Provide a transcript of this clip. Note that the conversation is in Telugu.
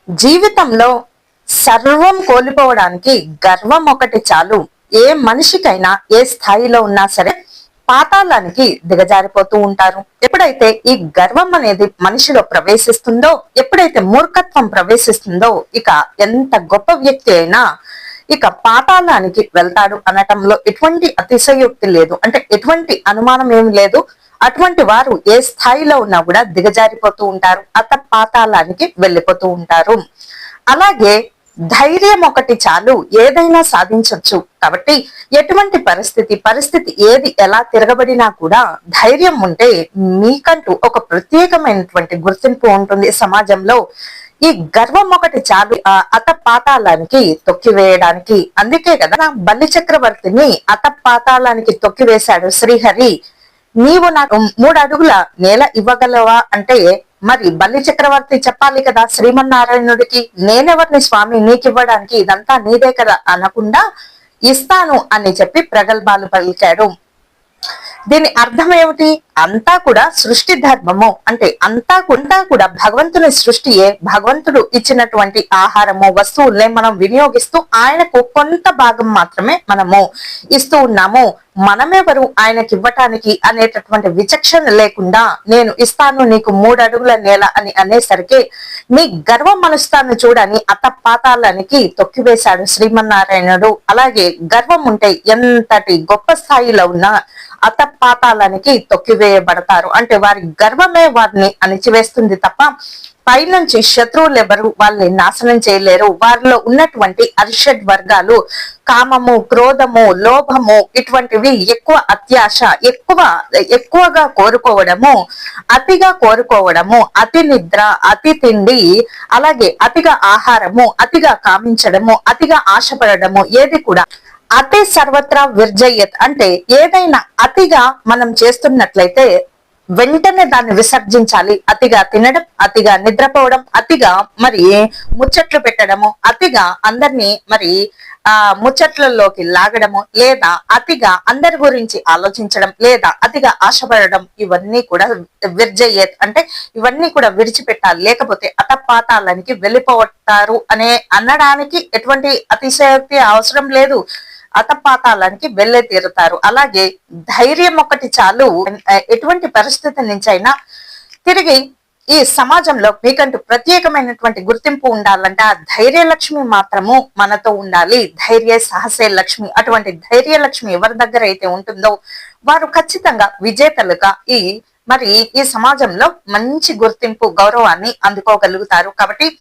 జీవితంలో సర్వం కోల్పోవడానికి గర్వం ఒకటి చాలు. ఏ మనిషికైనా ఏ స్థాయిలో ఉన్నా సరే పాతాళానికి దిగజారిపోతూ ఉంటారు. ఎప్పుడైతే ఈ గర్వం అనేది మనిషిలో ప్రవేశిస్తుందో, ఎప్పుడైతే మూర్ఖత్వం ప్రవేశిస్తుందో, ఇక ఎంత గొప్ప వ్యక్తి అయినా ఇక పాతాళానికి వెళ్తాడు అనటంలో ఎటువంటి అతిశయోక్తి లేదు. అంటే ఎటువంటి అనుమానం ఏమి లేదు. అటువంటి వారు ఏ స్థాయిలో ఉన్నా కూడా దిగజారిపోతూ ఉంటారు, పాతాళానికి వెళ్ళిపోతూ ఉంటారు. అలాగే ధైర్యం ఒకటి చాలు, ఏదైనా సాధించవచ్చు. కాబట్టి ఎటువంటి పరిస్థితి ఏది ఎలా తిరగబడినా కూడా ధైర్యం ఉంటే మీకంటూ ఒక ప్రత్యేకమైనటువంటి గుర్తింపు ఉంటుంది సమాజంలో. ఈ గర్వం ఒకటి చాలు పాతాళానికి తొక్కివేయడానికి. అందుకే కదా బలి చక్రవర్తిని పాతాళానికి తొక్కివేశాడు శ్రీహరి. నీవు నాకు 3 అడుగుల నేల ఇవ్వగలవా అంటే మరి బలి చక్రవర్తి చెప్పాలి కదా శ్రీమన్నారాయణుడికి, నేనెవరిని స్వామి నీకివ్వడానికి, ఇదంతా నీదే కదా అనకుండా ఇస్తాను అని చెప్పి ప్రగల్భాలు పలికాడు. దీని అర్థం ఏమిటి? అంతా కూడా సృష్టి ధర్మము. అంటే అంతా కూడా భగవంతుని సృష్టియే. భగవంతుడు ఇచ్చినటువంటి ఆహారము వస్తువుల్నే మనం వినియోగిస్తూ ఆయనకు కొంత భాగం మాత్రమే మనము ఇస్తూ ఉన్నాము. మనమెవరు ఆయనకి ఇవ్వటానికి అనేటటువంటి విచక్షణ లేకుండా నేను ఇస్తాను నీకు 3 అడుగుల నేల అని అనేసరికి మీ గర్వం మనస్తాను చూడని పాతాళానికి తొక్కివేశాడు శ్రీమన్నారాయణుడు. అలాగే గర్వం ఉంటే ఎంతటి గొప్ప స్థాయిలో ఉన్నా పాతాళానికి తొక్కివేయబడతారు. అంటే వారి గర్వమే వారిని అణిచివేస్తుంది తప్ప పైనుంచి శత్రువులు ఎవరు వాళ్ళని నాశనం చేయలేరు. వారిలో ఉన్నటువంటి అరిషడ్ వర్గాలు కామము, క్రోధము, లోభము ఇటువంటివి ఎక్కువ, అత్యాశ ఎక్కువగా కోరుకోవడము, అతిగా కోరుకోవడము, అతి నిద్ర, అతి తిండి, అలాగే అతిగా ఆహారము, అతిగా కామించడము, అతిగా ఆశపడము, ఏది కూడా అతి సర్వత్రా విర్జయ్యత్. అంటే ఏదైనా అతిగా మనం చేస్తున్నట్లయితే వెంటనే దాన్ని విసర్జించాలి. అతిగా తినడం, అతిగా నిద్రపోవడం, అతిగా మరి ముచ్చట్లు పెట్టడము, అతిగా అందరినీ మరి ముచ్చట్లలోకి లాగడము, లేదా అతిగా అందరి గురించి ఆలోచించడం, లేదా అతిగా ఆశపడడం, ఇవన్నీ కూడా విర్జయ్యేత్. అంటే ఇవన్నీ కూడా విడిచిపెట్టాలి, లేకపోతే పాతాళానికి వెళ్ళిపోతారు అనే అనడానికి ఎటువంటి అతిశయోక్తి అవసరం లేదు. పాతాళానికి వెళ్ళే తీరుతారు. అలాగే ధైర్యం ఒకటి చాలు. ఎటువంటి పరిస్థితి నుంచైనా తిరిగి ఈ సమాజంలో మీకంటూ ప్రత్యేకమైనటువంటి గుర్తింపు ఉండాలంటే ఆ ధైర్యలక్ష్మి మాత్రము మనతో ఉండాలి. ధైర్య సాహసే లక్ష్మి. అటువంటి ధైర్యలక్ష్మి ఎవరి దగ్గర అయితే ఉంటుందో వారు ఖచ్చితంగా విజేతలుగా ఈ సమాజంలో మంచి గుర్తింపు, గౌరవాన్ని అందుకోగలుగుతారు. కాబట్టి